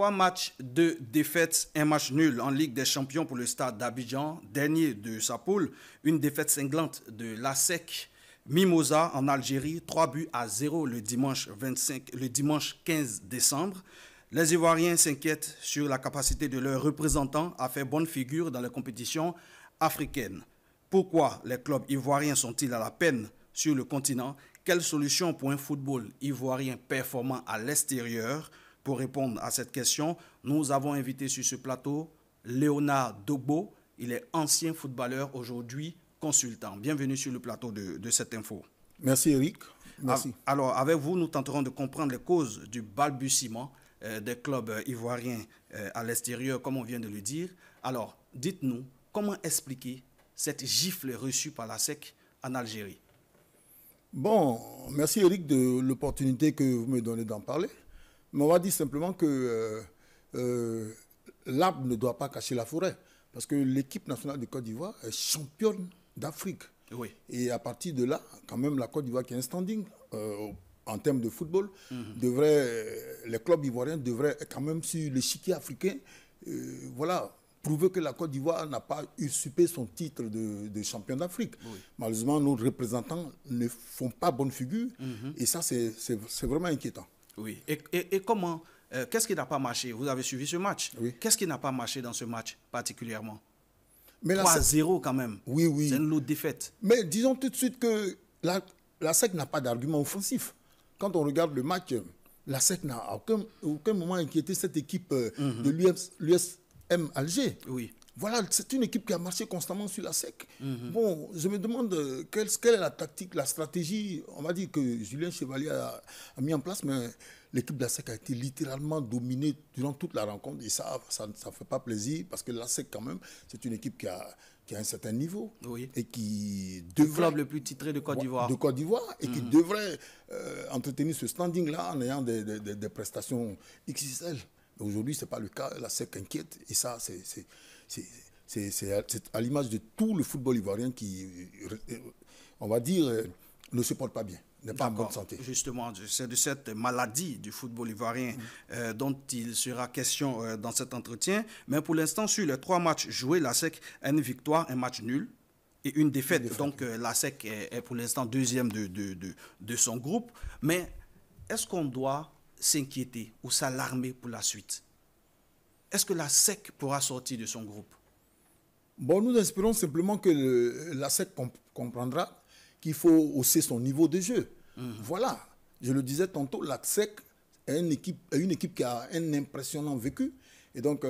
3 matchs, 2 défaites, un match nul en Ligue des Champions pour le Stade d'Abidjan, dernier de sa poule. Une défaite cinglante de l'ASEC Mimosa en Algérie, 3-0 le dimanche 15 décembre. Les Ivoiriens s'inquiètent sur la capacité de leurs représentants à faire bonne figure dans les compétitions africaines. Pourquoi les clubs ivoiriens sont-ils à la peine sur le continent? Quelle solution pour un football ivoirien performant à l'extérieur? Pour répondre à cette question, nous avons invité sur ce plateau Léonard Dogbo. Il est ancien footballeur, aujourd'hui consultant. Bienvenue sur le plateau de cette info. Merci Eric. Merci. Alors, avec vous, nous tenterons de comprendre les causes du balbutiement des clubs ivoiriens à l'extérieur, comme on vient de le dire. Alors, dites-nous, comment expliquer cette gifle reçue par la SEC en Algérie? Bon, merci Eric de l'opportunité que vous me donnez d'en parler. Mais on va dire simplement que l'arbre ne doit pas cacher la forêt. Parce que l'équipe nationale de Côte d'Ivoire est championne d'Afrique. Oui. Et à partir de là, quand même, la Côte d'Ivoire qui a un standing en termes de football, les clubs ivoiriens devraient quand même sur l'échiquier africain, prouver que la Côte d'Ivoire n'a pas usurpé son titre de champion d'Afrique. Oui. Malheureusement, nos représentants ne font pas bonne figure. Et ça, c'est vraiment inquiétant. Oui. Et comment, qu'est-ce qui n'a pas marché? Vous avez suivi ce match. Oui. Qu'est-ce qui n'a pas marché dans ce match particulièrement? 3-0 quand même. Oui, oui. C'est une lourde défaite. Mais disons tout de suite que la SEC n'a pas d'argument offensif. Quand on regarde le match, la SEC n'a à aucun moment inquiété cette équipe de l'USM Alger. Oui. Voilà, c'est une équipe qui a marché constamment sur la SEC. Bon, je me demande quelle est la tactique, la stratégie. On m'a dit que Julien Chevalier a mis en place, mais l'équipe de la SEC a été littéralement dominée durant toute la rencontre. Et ça ne fait pas plaisir, parce que la SEC, quand même, c'est une équipe qui a un certain niveau. Oui. Et qui devrait... Le club le plus titré de Côte d'Ivoire. De Côte d'Ivoire, et qui devrait entretenir ce standing-là en ayant des prestations XXL. Aujourd'hui, ce n'est pas le cas. La SEC inquiète. Et ça, c'est à l'image de tout le football ivoirien qui, on va dire, ne se porte pas bien, n'est pas en bonne santé. Justement, c'est de cette maladie du football ivoirien dont il sera question dans cet entretien. Mais pour l'instant, sur les 3 matchs joués, la SEC a une victoire, un match nul et une défaite. Donc, la SEC est pour l'instant deuxième de son groupe. Mais est-ce qu'on doit s'inquiéter ou s'alarmer pour la suite? Est-ce que la SEC pourra sortir de son groupe? Bon, nous espérons simplement que la SEC comprendra qu'il faut hausser son niveau de jeu. Voilà, je le disais tantôt, la SEC est une équipe qui a un impressionnant vécu. Et donc,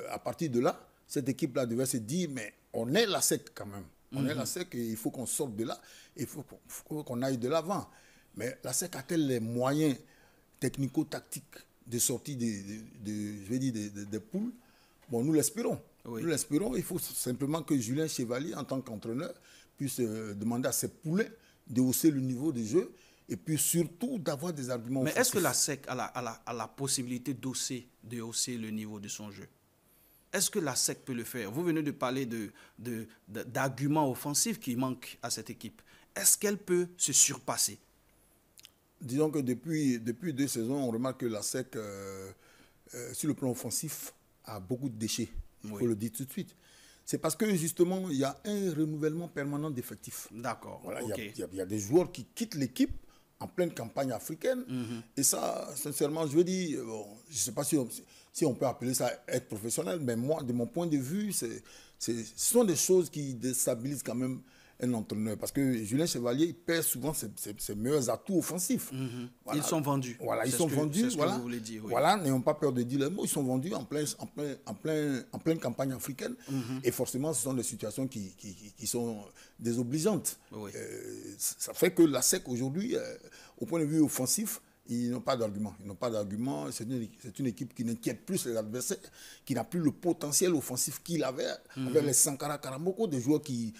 à partir de là, cette équipe-là devait se dire, mais on est la SEC quand même. On est la SEC et il faut qu'on sorte de là. Il faut qu'on aille de l'avant. Mais la SEC a-t-elle les moyens technico-tactiques de sortie des poules? Bon, nous l'espérons. Oui. Nous l'espérons. Il faut simplement que Julien Chevalier, en tant qu'entraîneur, puisse demander à ses poulets de hausser le niveau de jeu et puis surtout d'avoir des arguments offensifs. Mais est-ce que la SEC a la possibilité de hausser le niveau de son jeu? Est-ce que la SEC peut le faire? Vous venez de parler d'arguments offensifs qui manquent à cette équipe. Est-ce qu'elle peut se surpasser? Disons que depuis 2 saisons, on remarque que la SEC, sur le plan offensif, a beaucoup de déchets. Il faut le dire tout de suite. C'est parce que justement, il y a un renouvellement permanent d'effectifs. D'accord. Voilà, il y a des joueurs qui quittent l'équipe en pleine campagne africaine. Et ça, sincèrement, je veux dire, bon, je ne sais pas si on peut appeler ça être professionnel, mais moi, de mon point de vue, ce sont des choses qui déstabilisent quand même un entraîneur. Parce que Julien Chevalier, il perd souvent ses meilleurs atouts offensifs. Voilà. Ils sont vendus. Voilà, ils sont vendus. Voilà, vous voulez dire, oui. Voilà, n'ayons pas peur de dire les mots. Ils sont vendus en pleine campagne africaine. Et forcément, ce sont des situations qui sont désobligeantes. Oui. Ça fait que la SEC, aujourd'hui, au point de vue offensif, ils n'ont pas d'argument. Ils n'ont pas d'argument. C'est une équipe qui n'inquiète plus les adversaires, qui n'a plus le potentiel offensif qu'il avait avec les Sankara Karamoko, des joueurs qui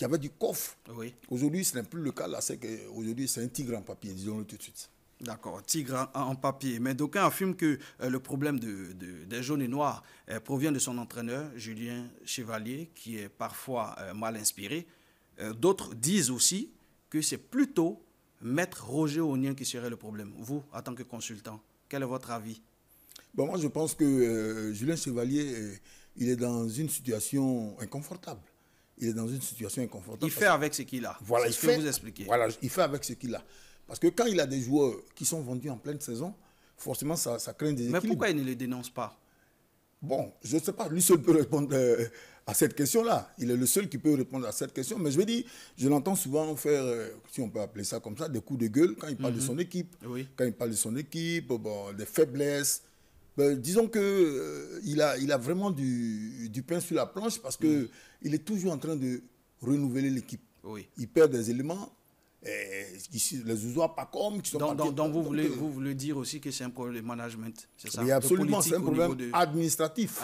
avaient du coffre. Oui. Aujourd'hui, ce n'est plus le cas. Là, c'est qu'aujourd'hui, c'est un tigre en papier, disons-le tout de suite. D'accord, tigre en papier. Mais d'aucuns affirment que le problème des jaunes et noirs provient de son entraîneur, Julien Chevalier, qui est parfois mal inspiré. D'autres disent aussi que c'est plutôt Maître Roger Onien qui serait le problème. Vous, en tant que consultant, quel est votre avis? Bon, moi, je pense que Julien Chevalier, il est dans une situation inconfortable. Il est dans une situation inconfortable. Il fait avec ce qu'il a. Voilà, c'est ce que vous expliquez. Voilà, il fait avec ce qu'il a. Parce que quand il a des joueurs qui sont vendus en pleine saison, forcément, ça crée des équilibres. Mais pourquoi il ne les dénonce pas? Bon, je ne sais pas. Lui seul peut répondre à cette question-là. Il est le seul qui peut répondre à cette question. Mais je veux dire, je l'entends souvent faire, si on peut appeler ça comme ça, des coups de gueule quand il parle de son équipe. Oui. Quand il parle de son équipe, bon, des faiblesses. Ben, disons qu'il a vraiment du pain sur la planche parce qu'il est toujours en train de renouveler l'équipe. Oui. Il perd des éléments. Et ici, les Ouzois pas comme qui sont partis. Donc vous voulez dire aussi que c'est un problème de management, c'est ça? Oui, absolument, c'est un problème administratif.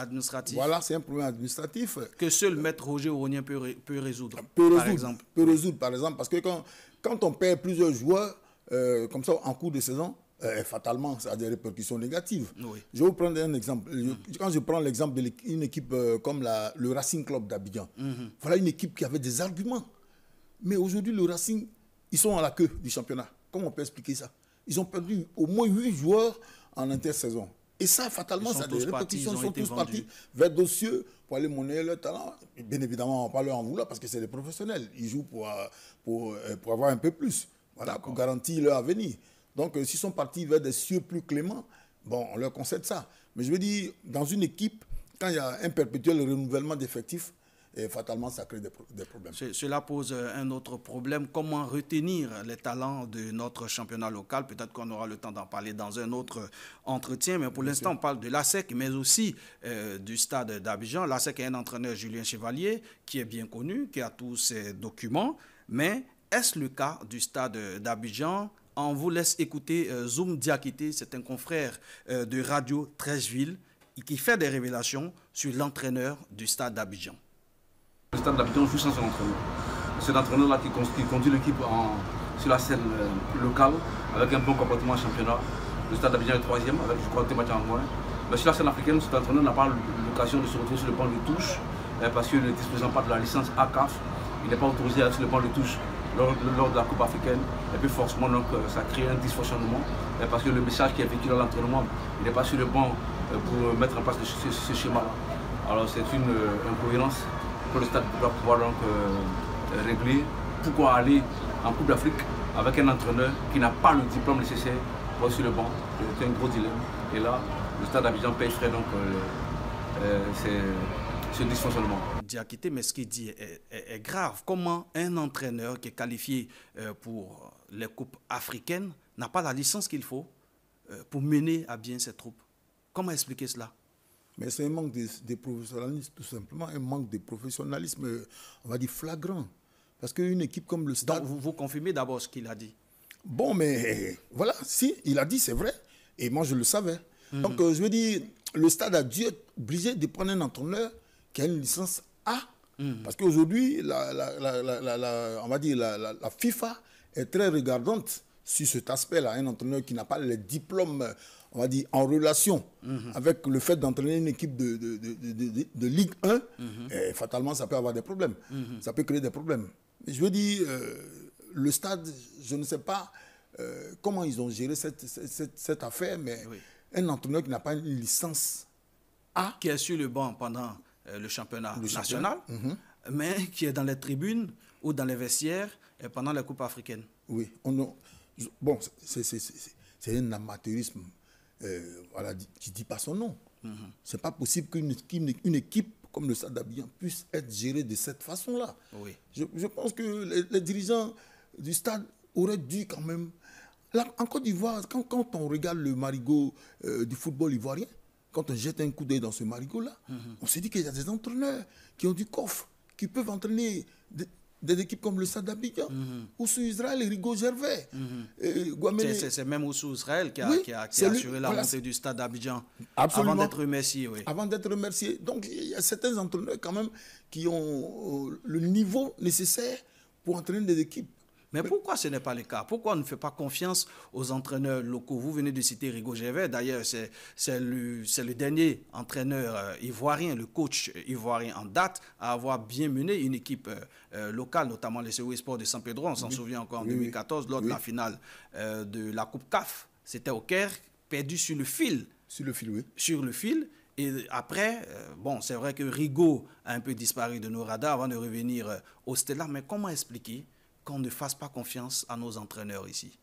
Voilà, c'est un problème administratif. Que seul Maître Roger Auronien peut résoudre, par exemple. Peut résoudre, par exemple, parce que quand on perd plusieurs joueurs, comme ça, en cours de saison, fatalement, ça a des répercussions négatives. Oui. Je vais vous prendre un exemple. Quand je prends l'exemple d'une équipe comme le Racing Club d'Abidjan, voilà une équipe qui avait des arguments. Mais aujourd'hui, le Racing, ils sont à la queue du championnat. Comment on peut expliquer ça? Ils ont perdu au moins 8 joueurs en intersaison. Et ça, fatalement, ça a des répercussions. Ils sont tous partis vers d'autres cieux pour aller monnayer leur talent. Et bien évidemment, on ne va pas leur en vouloir parce que c'est des professionnels. Ils jouent pour avoir un peu plus, voilà, pour garantir leur avenir. Donc, s'ils sont partis vers des cieux plus cléments, bon, on leur concède ça. Mais je veux dire, dans une équipe, quand il y a un perpétuel renouvellement d'effectifs, et fatalement, ça crée des problèmes. Cela pose un autre problème. Comment retenir les talents de notre championnat local? Peut-être qu'on aura le temps d'en parler dans un autre entretien. Mais pour l'instant, on parle de l'ASEC, mais aussi du stade d'Abidjan. L'ASEC a un entraîneur, Julien Chevalier, qui est bien connu, qui a tous ses documents. Mais est-ce le cas du stade d'Abidjan? On vous laisse écouter Zoum Diakité. C'est un confrère de Radio Treichville qui fait des révélations sur l'entraîneur du stade d'Abidjan. Le stade d'Abidjan joue sans son entraîneur. C'est l'entraîneur-là qui conduit l'équipe sur la scène locale avec un bon comportement en championnat. Le stade d'Abidjan est 3e avec, je crois, Thématia en moins. Mais sur la scène africaine, cet entraîneur n'a pas l'occasion de se retrouver sur le banc de touche parce qu'il ne disposant pas de la licence ACAF. Il n'est pas autorisé à être sur le banc de touche lors de la Coupe africaine. Et puis forcément, donc, ça crée un dysfonctionnement parce que le message qui est véhiculé à l'entraînement, il n'est pas sur le banc pour mettre en place ce schéma-là. Alors c'est une incohérence que le stade doit pouvoir donc régler. Pourquoi aller en Coupe d'Afrique avec un entraîneur qui n'a pas le diplôme nécessaire pour être sur le banc? C'est un gros dilemme. Et là, le stade d'Abidjan payerait donc ce dysfonctionnement. Diakité, mais ce qu'il dit est grave. Comment un entraîneur qui est qualifié pour les coupes africaines n'a pas la licence qu'il faut pour mener à bien ses troupes? Comment expliquer cela? Mais c'est un manque de professionnalisme, tout simplement, un manque de professionnalisme, on va dire, flagrant. Parce qu'une équipe comme le Stade... Donc, vous confirmez d'abord ce qu'il a dit? Bon, mais voilà, si, il a dit, c'est vrai. Et moi, je le savais. Donc, je veux dire, le Stade a dû être obligé de prendre un entraîneur qui a une licence A. Parce qu'aujourd'hui, on va dire, la FIFA est très regardante sur cet aspect-là. Un entraîneur qui n'a pas les diplômes, on va dire, en relation avec le fait d'entraîner une équipe de Ligue 1, et fatalement, ça peut avoir des problèmes. Ça peut créer des problèmes. Mais je veux dire, le Stade, je ne sais pas comment ils ont géré cette affaire, mais un entraîneur qui n'a pas une licence A. Qui est sur le banc pendant le championnat national, mais qui est dans les tribunes ou dans les vestiaires pendant la Coupe africaine. Oui, bon, c'est un amateurisme voilà, qui ne dit pas son nom. Ce n'est pas possible qu'une équipe comme le Stade d'Abidjan puisse être gérée de cette façon-là. Oui. Je pense que les dirigeants du Stade auraient dû quand même... Là, en Côte d'Ivoire, quand on regarde le marigot du football ivoirien, quand on jette un coup d'œil dans ce marigot-là, on se dit qu'il y a des entraîneurs qui ont du coffre, qui peuvent entraîner des équipes comme le Stade d'Abidjan, ou sous Israël, Rigo Gervais. C'est même Oussou Israël qui a assuré la montée du Stade d'Abidjan avant d'être remercié. Oui. Avant d'être remercié. Donc, il y a certains entraîneurs quand même qui ont le niveau nécessaire pour entraîner des équipes. Mais pourquoi ce n'est pas le cas? Pourquoi on ne fait pas confiance aux entraîneurs locaux? Vous venez de citer Rigo Gervais. D'ailleurs, c'est le dernier entraîneur ivoirien, le coach ivoirien en date, à avoir bien mené une équipe locale, notamment les COE Sport de San Pedro. On s'en souvient encore en 2014, lors de la finale de la Coupe CAF. C'était au Caire, perdu sur le fil Sur le fil, oui. Sur le fil. Et après, bon, c'est vrai que Rigaud a un peu disparu de nos radars avant de revenir au Stella. Mais comment expliquer qu'on ne fasse pas confiance à nos entraîneurs ici?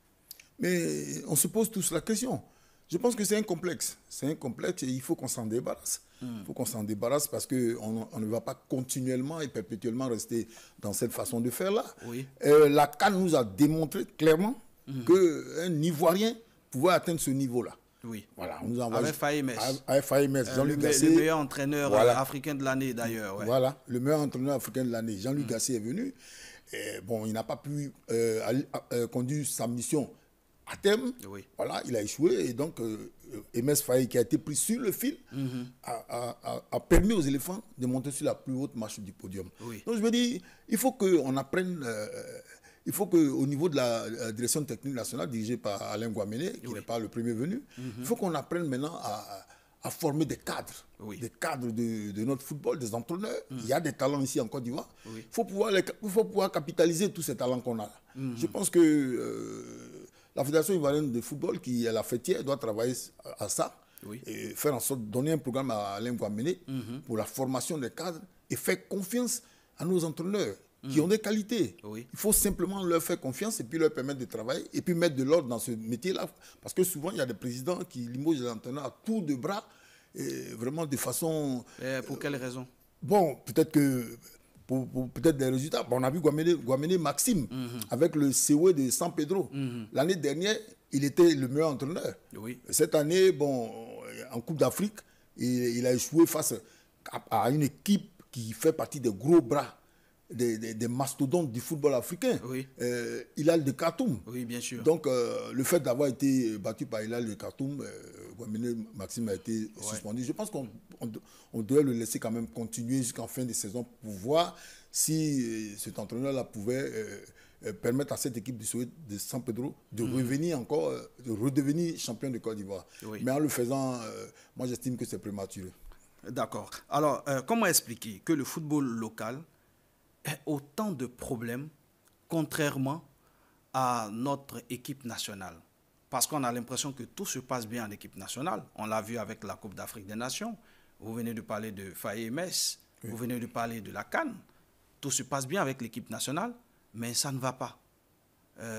Mais on se pose tous la question. Je pense que c'est un complexe. C'est un complexe et il faut qu'on s'en débarrasse. Il faut qu'on s'en débarrasse parce qu'on ne va pas continuellement et perpétuellement rester dans cette façon de faire-là. Oui. La CAN nous a démontré clairement qu'un Ivoirien pouvait atteindre ce niveau-là. Oui. Voilà, on nous a envoyé avec Faye Metz. Avec Faye Metz, Jean-Luc Gasset. Le meilleur entraîneur voilà. africain de l'année d'ailleurs. Ouais. Voilà, le meilleur entraîneur africain de l'année. Jean-Luc Gasset est venu. Et bon, il n'a pas pu conduire sa mission à terme. Oui. Voilà, il a échoué. Et donc, Emes Faye, qui a été pris sur le fil, a permis aux éléphants de monter sur la plus haute marche du podium. Oui. Donc, je veux dire, il faut qu'on apprenne... il faut qu'au niveau de la direction technique nationale, dirigée par Alain Guaméné, qui n'est pas le premier venu, il faut qu'on apprenne maintenant à former des cadres. Des cadres de notre football, des entraîneurs. Il y a des talents ici en Côte d'Ivoire. Il faut pouvoir capitaliser tous ces talents qu'on a là. Je pense que la Fédération ivoirienne de football, qui est la fêtière, doit travailler à ça. Et faire en sorte de donner un programme à Alain Guaméné pour la formation des cadres et faire confiance à nos entraîneurs qui ont des qualités. Il faut simplement leur faire confiance et puis leur permettre de travailler et puis mettre de l'ordre dans ce métier-là. Parce que souvent, il y a des présidents qui limogent les entraîneurs à tour de bras, et vraiment de façon... pour quelle raison? Bon, peut-être que... Pour peut-être des résultats. Bon, on a vu Guaméné Maxime avec le COE de San Pedro. L'année dernière, il était le meilleur entraîneur. Cette année, bon, en Coupe d'Afrique, il a échoué face à une équipe qui fait partie des gros bras, des mastodontes du football africain. Hilal de Khartoum. Oui, bien sûr. Donc, le fait d'avoir été battu par Hilal de Khartoum, Guaméné Maxime a été suspendu. Je pense qu'on devait le laisser quand même continuer jusqu'en fin de saison pour voir si cet entraîneur-là pouvait permettre à cette équipe de San Pedro de revenir encore, de redevenir champion de Côte d'Ivoire. Mais en le faisant, moi j'estime que c'est prématuré. D'accord. Alors, comment expliquer que le football local ait autant de problèmes, contrairement à notre équipe nationale? Parce qu'on a l'impression que tout se passe bien en équipe nationale. On l'a vu avec la Coupe d'Afrique des Nations. Vous venez de parler de Faye Metz. Vous venez de parler de la CAN. Tout se passe bien avec l'équipe nationale, mais ça ne va pas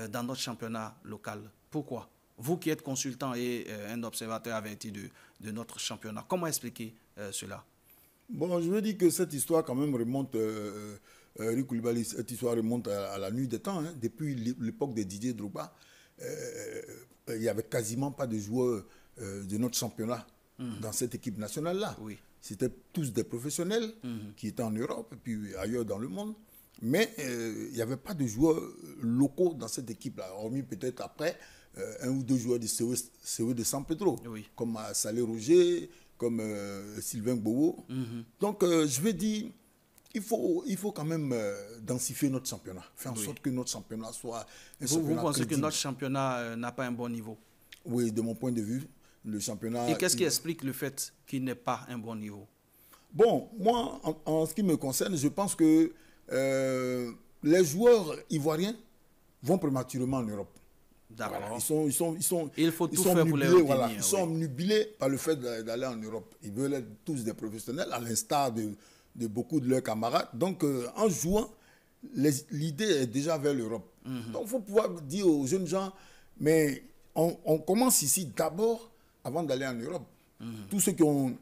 dans notre championnat local. Pourquoi? Vous qui êtes consultant et un observateur averti de notre championnat, comment expliquer cela? Bon, je veux dire que cette histoire quand même remonte... Rick Koulibaly, cette histoire remonte à la nuit des temps. Hein. Depuis l'époque de Didier Drogba, il n'y avait quasiment pas de joueurs de notre championnat dans cette équipe nationale-là. C'était tous des professionnels qui étaient en Europe et puis ailleurs dans le monde. Mais il n'y avait pas de joueurs locaux dans cette équipe-là, hormis peut-être après un ou deux joueurs de COE de San Pedro, comme Salé Roger, comme Sylvain Gbowo. Donc, je veux dire... Il faut quand même densifier notre championnat, faire en sorte que notre championnat soit un championnat Vous pensez crédible. que notre championnat n'a pas un bon niveau? Oui, de mon point de vue, le championnat... Et qu'est-ce qui explique le fait qu'il n'ait pas un bon niveau? Bon, moi, en ce qui me concerne, je pense que les joueurs ivoiriens vont prématurément en Europe. D'accord. Voilà, il faut tout faire pour les retenir. Voilà, ils sont nubilés par le fait d'aller en Europe. Ils veulent être tous des professionnels, à l'instar de beaucoup de leurs camarades. Donc, en jouant, l'idée est déjà vers l'Europe. Donc, il faut pouvoir dire aux jeunes gens, mais on commence ici d'abord avant d'aller en Europe. Tous ceux qui ont,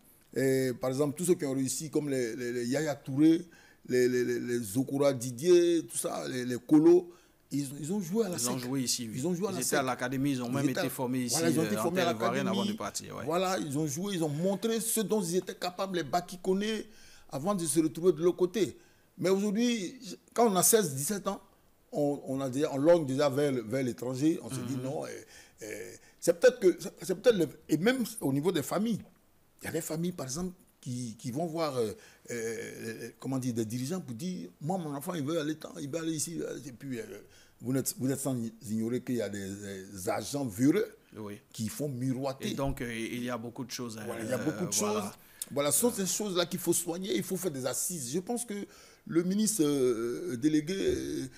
par exemple, tous ceux qui ont réussi, comme les Yaya Touré, les Zokora Didier, tout ça, les Kolos, ils ont joué à la SEC. Ils ont joué ici. Ils ont joué à la SEC. Ils étaient à l'académie, ils ont même été formés ici. Voilà, ils ont été formés à l'académie l'académie avant de partir. Voilà, ils ont joué, ils ont montré ce dont ils étaient capables, les Bakikone, avant de se retrouver de l'autre côté. Mais aujourd'hui, quand on a 16-17 ans, on longe déjà vers l'étranger, on se dit non. C'est peut-être et même au niveau des familles. Il y a des familles, par exemple, qui vont voir comment dire, des dirigeants pour dire, moi, mon enfant, il veut aller ici. Et puis, vous n'êtes sans ignorer qu'il y a des agents véreux qui font miroiter. Et donc, il y a beaucoup de choses. Voilà, il y a beaucoup de choses. Voilà, ce sont ces choses-là qu'il faut soigner, il faut faire des assises. Je pense que le ministre délégué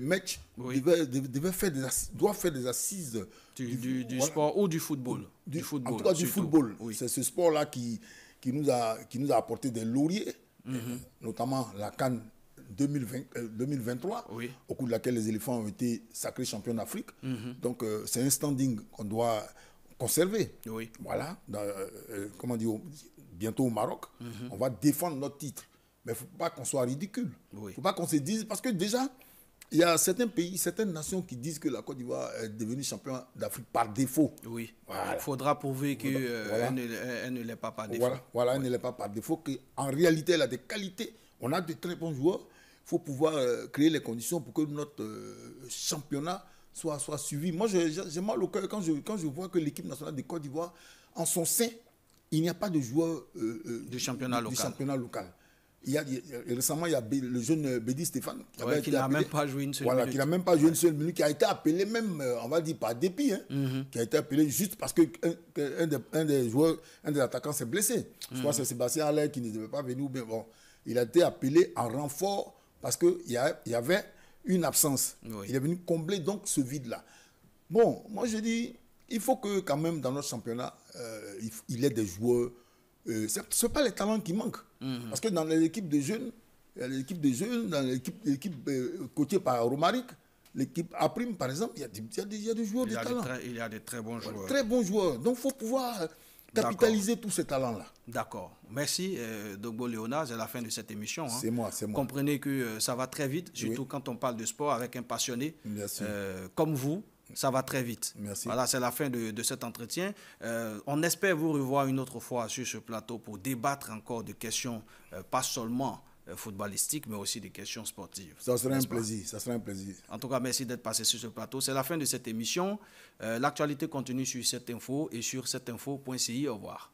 Metch doit faire des assises du sport ou du football. En tout cas, du football. Oui. C'est ce sport-là qui nous a apporté des lauriers, notamment la CAN 2023, oui. Au cours de laquelle les éléphants ont été sacrés champions d'Afrique. Donc, c'est un standing qu'on doit conserver. Oui. Voilà. Comment dire, bientôt au Maroc, on va défendre notre titre. Mais il ne faut pas qu'on soit ridicule. Il ne faut pas qu'on se dise... Parce que déjà, il y a certains pays, certaines nations qui disent que la Côte d'Ivoire est devenue champion d'Afrique par défaut. Oui. Voilà. Il faudra prouver qu'elle ne l'est pas par défaut. Voilà, elle ne l'est pas par défaut. En réalité, elle a des qualités. On a de très bons joueurs. Il faut pouvoir créer les conditions pour que notre championnat soit suivi. Moi, j'ai mal au cœur quand je vois que l'équipe nationale de Côte d'Ivoire, en son sein, il n'y a pas de joueurs du championnat local. Récemment, il y a le jeune Bédi Stéphane qui n'a même pas joué une seule minute. Qui n'a même pas joué une seule minute, qui a été appelé même, on va dire, par dépit, qui a été appelé juste parce qu'un des attaquants s'est blessé. Je crois que c'est Sébastien Haller qui ne devait pas venir. Mais bon, il a été appelé en renfort parce qu'il y avait une absence. Oui. Il est venu combler donc ce vide-là. Bon, moi je dis, il faut que quand même dans notre championnat, il y ait des joueurs. Ce n'est pas les talents qui manquent. Parce que dans l'équipe de jeunes, dans l'équipe coachée par Romaric, l'équipe A-Prime par exemple, il y a des joueurs de talent. Il y a de très bons joueurs. Très bons joueurs. Donc il faut pouvoir capitaliser tous ces talents-là. D'accord. Merci, Dogbo Léonard. C'est la fin de cette émission. C'est moi. Comprenez que ça va très vite, surtout quand on parle de sport avec un passionné comme vous. Ça va très vite. Merci. Voilà, c'est la fin de cet entretien. On espère vous revoir une autre fois sur ce plateau pour débattre encore de questions, pas seulement footballistiques, mais aussi des questions sportives. Ça sera un plaisir. En tout cas, merci d'être passé sur ce plateau. C'est la fin de cette émission. L'actualité continue sur cette info et sur cetteinfo.ci. Au revoir.